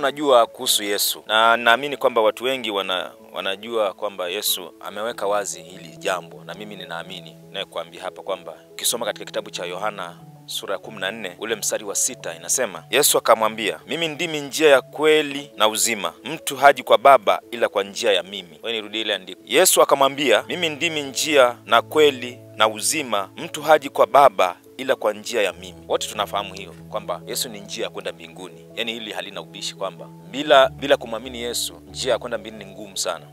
Unajua kuhusu Yesu, na naamini kwamba watu wengi wanajua kwamba Yesu ameweka wazi hili jambo, na mimi ninaamini na kuambia hapa kwamba ukisoma katika kitabu cha Yohana sura ya 14 ule mstari wa 6 inasema, Yesu akamwambia, mimi ndimi njia ya kweli na uzima, mtu haji kwa Baba ila kwa njia ya mimi. Wewe nirudie ile andiko. Yesu akamwambia, mimi ndimi njia na kweli na uzima, mtu haji kwa Baba ila kwa njia ya mimi. Wote tunafahamu hiyo kwamba Yesu ni njia ya kwenda mbinguni. Yaani hili halina ubishi kwamba bila kumwamini Yesu njia ya kwenda mbinguni ni ngumu sana.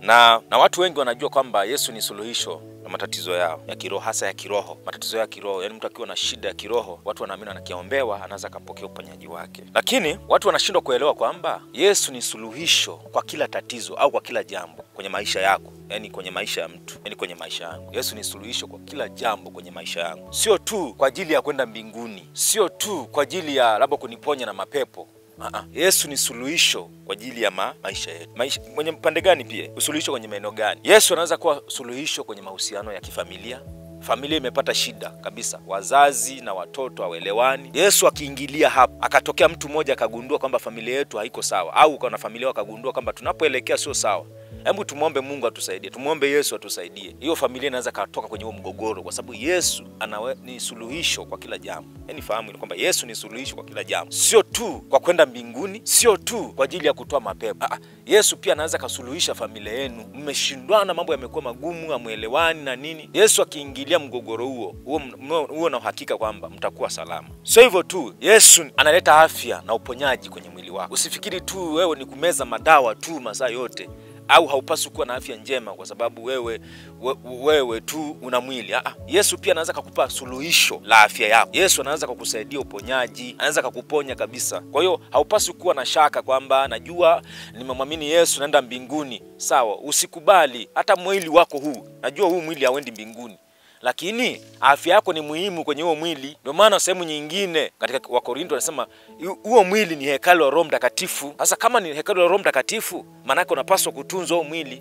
Na watu wengi wanajua kwamba Yesu ni suluhisho na matatizo yao ya kiroho, hasa ya kiroho, matatizo ya kiroho. Yaani mtu akiwa na shida ya kiroho, watu wanaamini anakiombewa anaweza kupokea uponyaji wake. Lakini watu wanashindwa kuelewa kwamba Yesu ni suluhisho kwa kila tatizo au kwa kila jambo kwenye maisha yako. Yaani kwenye maisha ya mtu, yaani kwenye maisha yangu. Yesu ni suluhisho kwa kila jambo kwenye maisha yangu. Sio tu kwa ajili ya kwenda mbinguni, sio tu kwa ajili ya labda kuniponya na mapepo. Yesu ni suluhisho kwa ajili ya maisha yetu. Kwenye mpande gani pia? Usuluhisho kwenye maeneo gani? Yesu anaweza kuwa suluhisho kwenye mahusiano ya kifamilia. Familia imepata shida kabisa, wazazi na watoto hawaelewani. Yesu akiingilia hapo, akatokea mtu mmoja akagundua kwamba familia yetu haiko sawa, au kuna familia wakagundua kwamba tunapoelekea sio sawa. Hebu tumuombe Mungu atusaidie, tumuombe Yesu atusaidie. Hiyo familia inaweza katoka kwenye huo mgogoro, kwa sababu Yesu ni suluhisho kwa kila jambo. Yaani fahamu kwamba Yesu ni suluhisho kwa kila jambo. Sio tu kwa kwenda mbinguni, sio tu kwa ajili ya kutoa mapepo. Yesu pia anaweza kusuluhisha familia yenu. Mmeshindwana, mambo yamekuwa magumu, hamuelewani na nini. Yesu akiingilia mgogoro huo na uhakika kwamba mtakuwa salama. Sio hivyo tu, Yesu analeta afya na uponyaji kwenye mwili wako. Usifikiri tu wewe ni kumeza madawa tu masaa yote, au haupaswi kuwa na afya njema kwa sababu wewe tu una mwili. Yesu pia anaweza kukupa suluhisho la afya yako. Yesu anaweza kukusaidia uponyaji, anaweza kukuponya kabisa. Kwa hiyo haupaswi kuwa na shaka kwamba najua nimemwamini Yesu naenda mbinguni. Sawa, usikubali hata mwili wako huu. Najua huu mwili hauendi mbinguni, lakini afya yako ni muhimu kwenye huo mwili. Ndio maana sehemu nyingine katika Wakorintho anasema huo mwili ni hekalu la Roho Mtakatifu. Sasa kama ni hekalu la Roho Mtakatifu, maana yake unapaswa kutunza huo mwili.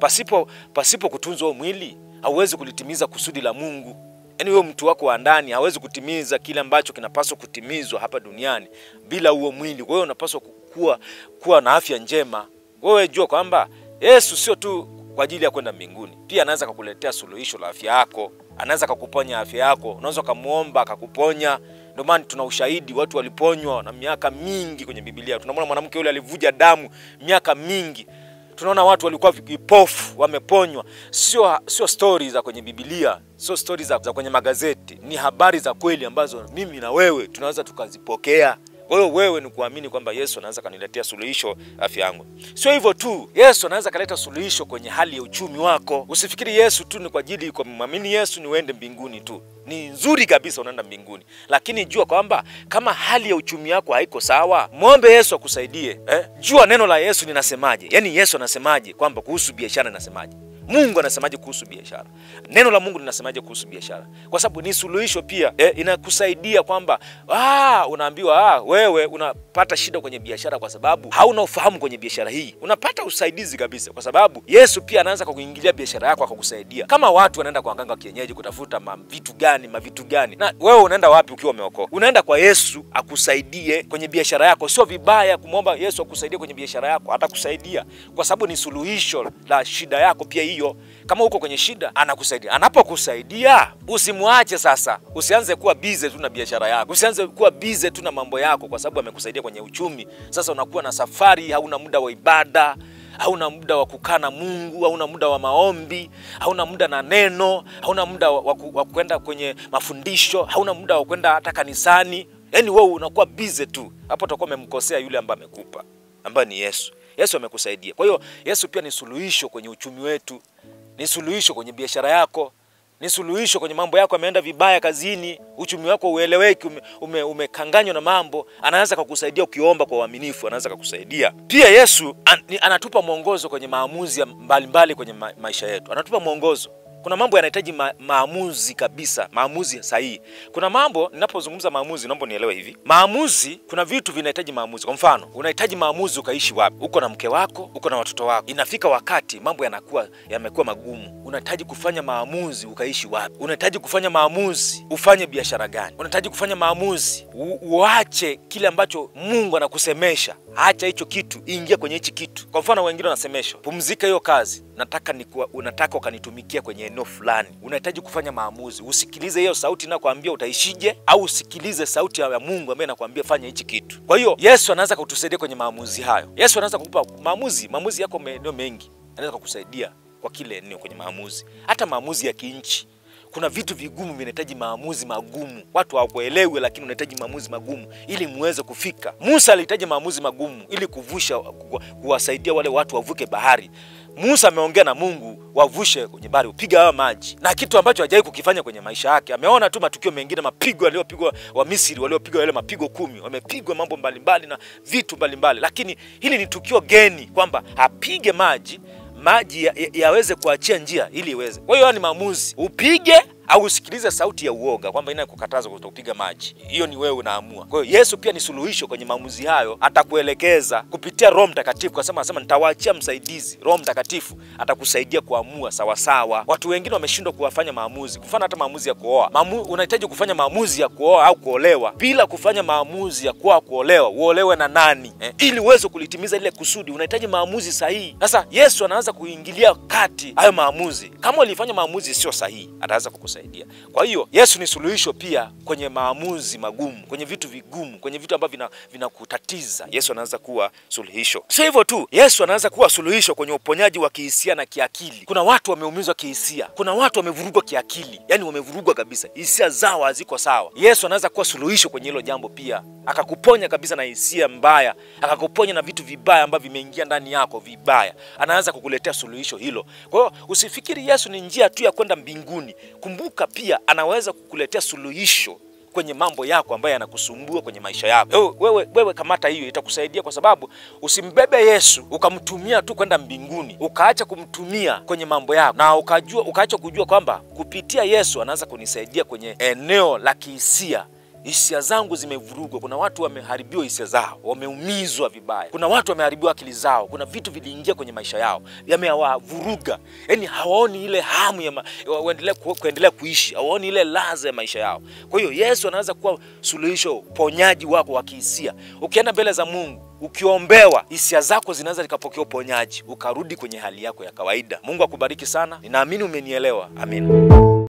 Pasipo kutunza huo mwili, hauwezi kulitimiza kusudi la Mungu. Yaani wewe mtu wako wa ndani hawezi kutimiza kile ambacho kinapaswa kutimizwa hapa duniani bila huo mwili. Wewe unapaswa kuwa na afya njema. Wewe jua kwamba Yesu sio tu kwa ajili ya kwenda mbinguni, pia anaweza kukuletea suluhisho la afya yako. Anaweza kukuponya afya yako. Unaweza kumuomba akakuponya. Ndio maana tuna ushahidi watu waliponywa na miaka mingi kwenye Biblia. Tunamwona mwanamke yule alivuja damu miaka mingi. Tunaona watu walikuwa vipofu wameponywa. Sio stories za kwenye Biblia, sio stories za kwenye magazeti. Ni habari za kweli ambazo mimi na wewe tunaweza tukazipokea. Kwa hiyo wewe ni kuamini kwamba Yesu anaweza kaniletea suluhisho afya yangu. Sio hivyo tu, Yesu anaweza kuleta suluhisho kwenye hali ya uchumi wako. Usifikiri Yesu tu ni kwa ajili kwa muamini Yesu ni uende mbinguni tu. Ni nzuri kabisa unaenda mbinguni, lakini jua kwamba kama hali ya uchumi wako haiko sawa, muombe Yesu akusaidie. Jua neno la Yesu linasemaje. Yaani Yesu anasemaje kwamba kuhusu biashara anasemaje? Mungu anasemaje kuhusu biashara? Neno la Mungu linasemaje kuhusu biashara? Kwa sababu ni suluhisho pia. Inakusaidia kwamba unaambiwa wewe unapata shida kwenye biashara kwa sababu hauna ufahamu kwenye biashara hii. Unapata usaidizi kabisa kwa sababu Yesu pia anaanza kukuingilia biashara yako akakusaidia. Kama watu wanaenda kwa waganga wa kienyeji kutafuta mavitu gani, na wewe unaenda wapi ukiwa umeokoka? Unaenda kwa Yesu akusaidie kwenye biashara yako. Sio vibaya kumwomba Yesu akusaidie kwenye biashara yako, atakusaidia kwa sababu ni suluhisho la shida yako pia hiyo. Kama uko kwenye shida anakusaidia. Anapokusaidia usimwache sasa. Usianze kuwa busy tu na biashara yako. Usianze kuwa busy tu na mambo yako kwa sababu amekusaidia kwenye uchumi. Sasa unakuwa na safari, hauna muda wa ibada, hauna muda wa kukaa na Mungu, hauna muda wa maombi, hauna muda na neno, hauna muda wa kwenda kwenye mafundisho, hauna muda wa kwenda hata kanisani. Yaani wewe unakuwa busy tu. Hapo utakuwa umemkosea yule ambaye amekupa, ambaye ni Yesu. Yesu amekusaidia. Kwa hiyo Yesu pia ni suluhisho kwenye uchumi wetu, ni suluhisho kwenye biashara yako, ni suluhisho kwenye mambo yako yameenda vibaya kazini, uchumi wako ueleweki, umekanganywa na mambo. Anaweza kukusaidia ukiomba kwa uaminifu, anaweza kukusaidia. Pia Yesu anatupa mwongozo kwenye maamuzi mbalimbali kwenye maisha yetu. Anatupa mwongozo Kuna mambo yanahitaji maamuzi kabisa, maamuzi sahihi. Kuna mambo, ninapozungumza maamuzi naomba nielewe hivi. Maamuzi, kuna vitu vinahitaji maamuzi. Kwa mfano, unahitaji maamuzi ukaishi wapi. Uko na mke wako, uko na watoto wako. Inafika wakati mambo yamekuwa magumu. Unahitaji kufanya maamuzi ukaishi wapi. Unahitaji kufanya maamuzi ufanye biashara gani. Unahitaji kufanya maamuzi uache kile ambacho Mungu anakusemesha. Acha hicho kitu, ingia kwenye hichi kitu. Kwa mfano, wengine wanasemeshwa, pumzika hiyo kazi. Unataka ukanitumikia kwenye eneo fulani. Unahitaji kufanya maamuzi. Usikilize hiyo sauti inakwambia utaishije, au usikilize sauti ya Mungu ambaye anakuambia fanya hichi kitu. Kwa hiyo Yesu anaweza kutusaidia kwenye maamuzi hayo. Yesu anaweza kukupa maamuzi yako maeneo mengi. Anaweza kukusaidia kwa kile eneo kwenye maamuzi. Hata maamuzi ya kinchi. Kuna vitu vigumu vinahitaji maamuzi magumu. Watu hawakuelewi, lakini unahitaji maamuzi magumu ili muweze kufika. Musa alihitaji maamuzi magumu ili kuwasaidia wale watu wavuke bahari. Musa ameongea na Mungu wavushe kwenye bahari, upiga hawa maji. Na kitu ambacho hajawahi kukifanya kwenye maisha yake. Ameona tu matukio mengine, mapigo waliopigwa wa Misri, waliopigwa yale mapigo 10, wamepigwa mambo mbalimbali na vitu mbalimbali. Lakini hili ni tukio geni kwamba apige maji yaweze kuachia njia ili iweze. Kwa hiyo ni maamuzi. Upige au usikilize sauti ya uoga kwamba inakukataza kutopiga maji. Hiyo ni wewe unaamua. Kwa hiyo Yesu pia ni suluhisho kwenye maamuzi hayo. Atakuelekeza kupitia Roho Mtakatifu. Kwa sababu anasema nitawaachia msaidizi. Roho Mtakatifu atakusaidia kuamua sawa sawa. Watu wengine wameshindwa kuwafanya maamuzi. Kufanya hata maamuzi ya kuoa. Unahitaji kufanya maamuzi ya kuoa au kuolewa. Bila kufanya maamuzi ya kuolewa, uolewe na nani? Ili uweze kulitimiza ile kusudi, unahitaji maamuzi sahihi. Sasa Yesu anaanza kuingilia kati hayo maamuzi. Kama ulifanya maamuzi sio sahihi, ataanza kukusaidia. Kwa hiyo Yesu ni suluhisho pia kwenye maamuzi magumu, kwenye vitu vigumu, kwenye vitu ambavyo vinakutatiza. Yesu anaanza kuwa suluhisho. Sio hivyo tu, Yesu anaanza kuwa suluhisho kwenye uponyaji wa kihisia na kiakili. Kuna watu wameumizwa kihisia, kuna watu wamevurugwa kiakili. Yaani wamevurugwa kabisa, hisia zao haziko sawa. Yesu anaanza kuwa suluhisho kwenye hilo jambo pia. Akakuponya kabisa na hisia mbaya, akakuponya na vitu vibaya ambavyo vimeingia ndani yako vibaya. Anaanza kukuletea suluhisho hilo. Kwa hiyo usifikiri Yesu ni njia tu ya kwenda mbinguni. Kumbuka pia anaweza kukuletea suluhisho kwenye mambo yako ambayo yanakusumbua kwenye maisha yako. Wewe kamata hiyo, itakusaidia kwa sababu usimbebe Yesu ukamtumia tu kwenda mbinguni, ukaacha kumtumia kwenye mambo yako, na ukaacha kujua kwamba kupitia Yesu anaanza kunisaidia kwenye eneo la kihisia. Hisia zangu zimevurugwa. Kuna watu wameharibiwa hisia zao, wameumizwa vibaya. Kuna watu wameharibiwa akili zao. Kuna vitu viliingia kwenye maisha yao, yamewavuruga. Yaani hawaoni ile hamu ya kuendelea kuishi, hawaoni ile ladha ya maisha yao. Kwa hiyo Yesu anaweza kuwa suluhisho, ponyaji wako wa kihisia. Ukienda mbele za Mungu, ukiombewa, hisia zako zinaweza zikapokea uponyaji, ukarudi kwenye hali yako ya kawaida. Mungu akubariki sana. Ninaamini umenielewa. Amina.